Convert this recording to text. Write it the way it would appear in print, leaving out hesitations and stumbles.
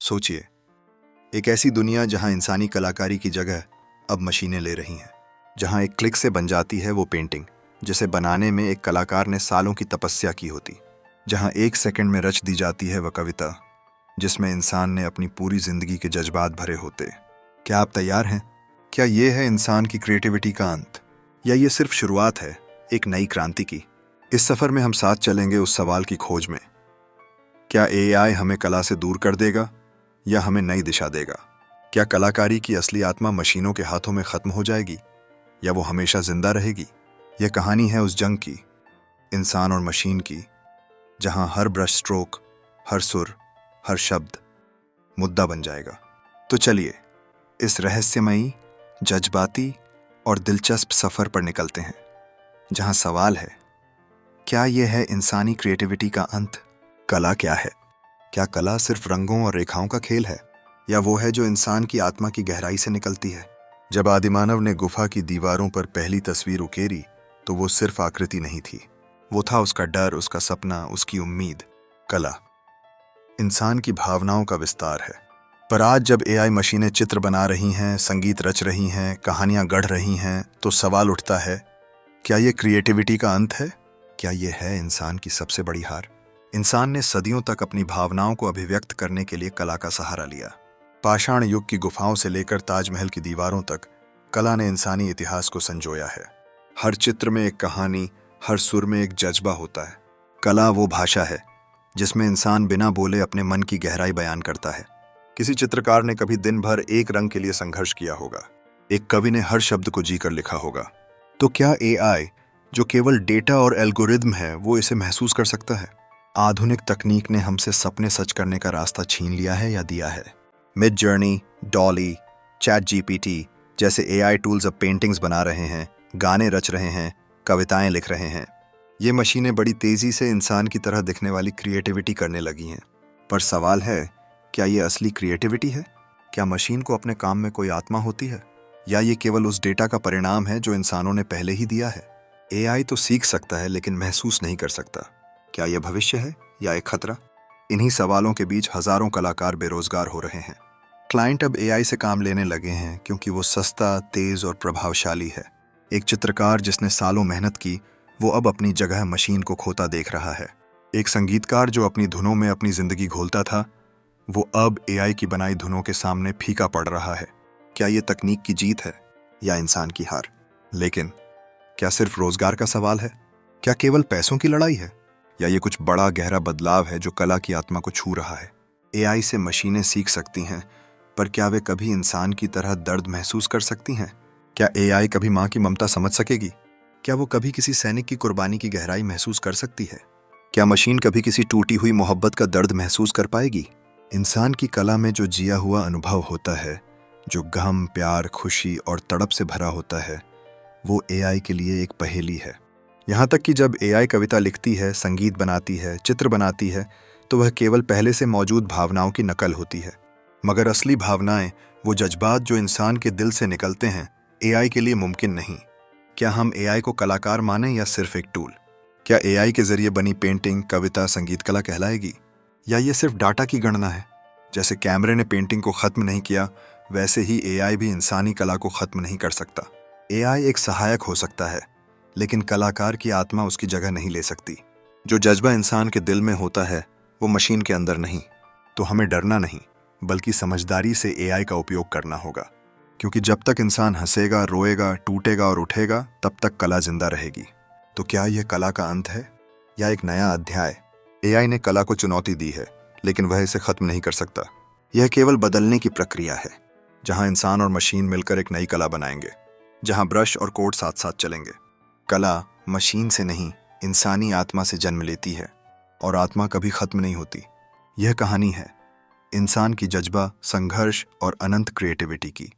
सोचिए, एक ऐसी दुनिया जहां इंसानी कलाकारी की जगह अब मशीनें ले रही हैं, जहां एक क्लिक से बन जाती है वो पेंटिंग जिसे बनाने में एक कलाकार ने सालों की तपस्या की होती, जहां एक सेकंड में रच दी जाती है वह कविता जिसमें इंसान ने अपनी पूरी जिंदगी के जज्बात भरे होते। क्या आप तैयार हैं? क्या ये है इंसान की क्रिएटिविटी का अंत, या ये सिर्फ शुरुआत है एक नई क्रांति की? इस सफर में हम साथ चलेंगे उस सवाल की खोज में, क्या एआई हमें कला से दूर कर देगा या हमें नई दिशा देगा? क्या कलाकारी की असली आत्मा मशीनों के हाथों में खत्म हो जाएगी या वो हमेशा जिंदा रहेगी? यह कहानी है उस जंग की, इंसान और मशीन की, जहां हर ब्रश स्ट्रोक, हर सुर, हर शब्द मुद्दा बन जाएगा। तो चलिए इस रहस्यमयी, जज्बाती और दिलचस्प सफर पर निकलते हैं, जहां सवाल है, क्या यह है इंसानी क्रिएटिविटी का अंत? कला क्या है? क्या कला सिर्फ रंगों और रेखाओं का खेल है, या वो है जो इंसान की आत्मा की गहराई से निकलती है? जब आदिमानव ने गुफा की दीवारों पर पहली तस्वीर उकेरी तो वो सिर्फ आकृति नहीं थी, वो था उसका डर, उसका सपना, उसकी उम्मीद। कला इंसान की भावनाओं का विस्तार है। पर आज जब एआई मशीनें चित्र बना रही हैं, संगीत रच रही हैं, कहानियां गढ़ रही हैं, तो सवाल उठता है, क्या ये क्रिएटिविटी का अंत है? क्या ये है इंसान की सबसे बड़ी हार? इंसान ने सदियों तक अपनी भावनाओं को अभिव्यक्त करने के लिए कला का सहारा लिया। पाषाण युग की गुफाओं से लेकर ताजमहल की दीवारों तक कला ने इंसानी इतिहास को संजोया है। हर चित्र में एक कहानी, हर सुर में एक जज्बा होता है। कला वो भाषा है जिसमें इंसान बिना बोले अपने मन की गहराई बयान करता है। किसी चित्रकार ने कभी दिन भर एक रंग के लिए संघर्ष किया होगा, एक कवि ने हर शब्द को जीकर लिखा होगा। तो क्या एआई, जो केवल डेटा और एल्गोरिदम है, वो इसे महसूस कर सकता है? आधुनिक तकनीक ने हमसे सपने सच करने का रास्ता छीन लिया है या दिया है? मिडजर्नी, डॉली, चैट जीपीटी जैसे एआई टूल्स अब पेंटिंग्स बना रहे हैं, गाने रच रहे हैं, कविताएं लिख रहे हैं। ये मशीनें बड़ी तेजी से इंसान की तरह दिखने वाली क्रिएटिविटी करने लगी हैं। पर सवाल है, क्या ये असली क्रिएटिविटी है? क्या मशीन को अपने काम में कोई आत्मा होती है, या ये केवल उस डेटा का परिणाम है जो इंसानों ने पहले ही दिया है? एआई तो सीख सकता है लेकिन महसूस नहीं कर सकता। क्या यह भविष्य है या एक खतरा? इन्हीं सवालों के बीच हजारों कलाकार बेरोजगार हो रहे हैं। क्लाइंट अब एआई से काम लेने लगे हैं क्योंकि वो सस्ता, तेज और प्रभावशाली है। एक चित्रकार जिसने सालों मेहनत की, वो अब अपनी जगह मशीन को खोता देख रहा है। एक संगीतकार जो अपनी धुनों में अपनी जिंदगी घोलता था, वो अब एआई की बनाई धुनों के सामने फीका पड़ रहा है। क्या ये तकनीक की जीत है या इंसान की हार? लेकिन क्या सिर्फ रोजगार का सवाल है? क्या केवल पैसों की लड़ाई है, या ये कुछ बड़ा गहरा बदलाव है जो कला की आत्मा को छू रहा है? एआई से मशीनें सीख सकती हैं, पर क्या वे कभी इंसान की तरह दर्द महसूस कर सकती हैं? क्या एआई कभी माँ की ममता समझ सकेगी? क्या वो कभी किसी सैनिक की कुर्बानी की गहराई महसूस कर सकती है? क्या मशीन कभी किसी टूटी हुई मोहब्बत का दर्द महसूस कर पाएगी? इंसान की कला में जो जिया हुआ अनुभव होता है, जो गम, प्यार, खुशी और तड़प से भरा होता है, वो एआई के लिए एक पहेली है। यहाँ तक कि जब एआई कविता लिखती है, संगीत बनाती है, चित्र बनाती है, तो वह केवल पहले से मौजूद भावनाओं की नकल होती है। मगर असली भावनाएं, वो जज्बात जो इंसान के दिल से निकलते हैं, एआई के लिए मुमकिन नहीं। क्या हम एआई को कलाकार मानें या सिर्फ एक टूल? क्या एआई के जरिए बनी पेंटिंग, कविता, संगीत कला कहलाएगी, या ये सिर्फ डाटा की गणना है? जैसे कैमरे ने पेंटिंग को खत्म नहीं किया, वैसे ही एआई भी इंसानी कला को खत्म नहीं कर सकता। एआई एक सहायक हो सकता है, लेकिन कलाकार की आत्मा उसकी जगह नहीं ले सकती। जो जज्बा इंसान के दिल में होता है, वो मशीन के अंदर नहीं। तो हमें डरना नहीं, बल्कि समझदारी से एआई का उपयोग करना होगा, क्योंकि जब तक इंसान हंसेगा, रोएगा, टूटेगा और उठेगा, तब तक कला जिंदा रहेगी। तो क्या यह कला का अंत है या एक नया अध्याय? एआई ने कला को चुनौती दी है, लेकिन वह इसे खत्म नहीं कर सकता। यह केवल बदलने की प्रक्रिया है, जहां इंसान और मशीन मिलकर एक नई कला बनाएंगे, जहां ब्रश और कोड साथ साथ चलेंगे। कला मशीन से नहीं, इंसानी आत्मा से जन्म लेती है, और आत्मा कभी खत्म नहीं होती। यह कहानी है इंसान की जज्बा, संघर्ष और अनंत क्रिएटिविटी की।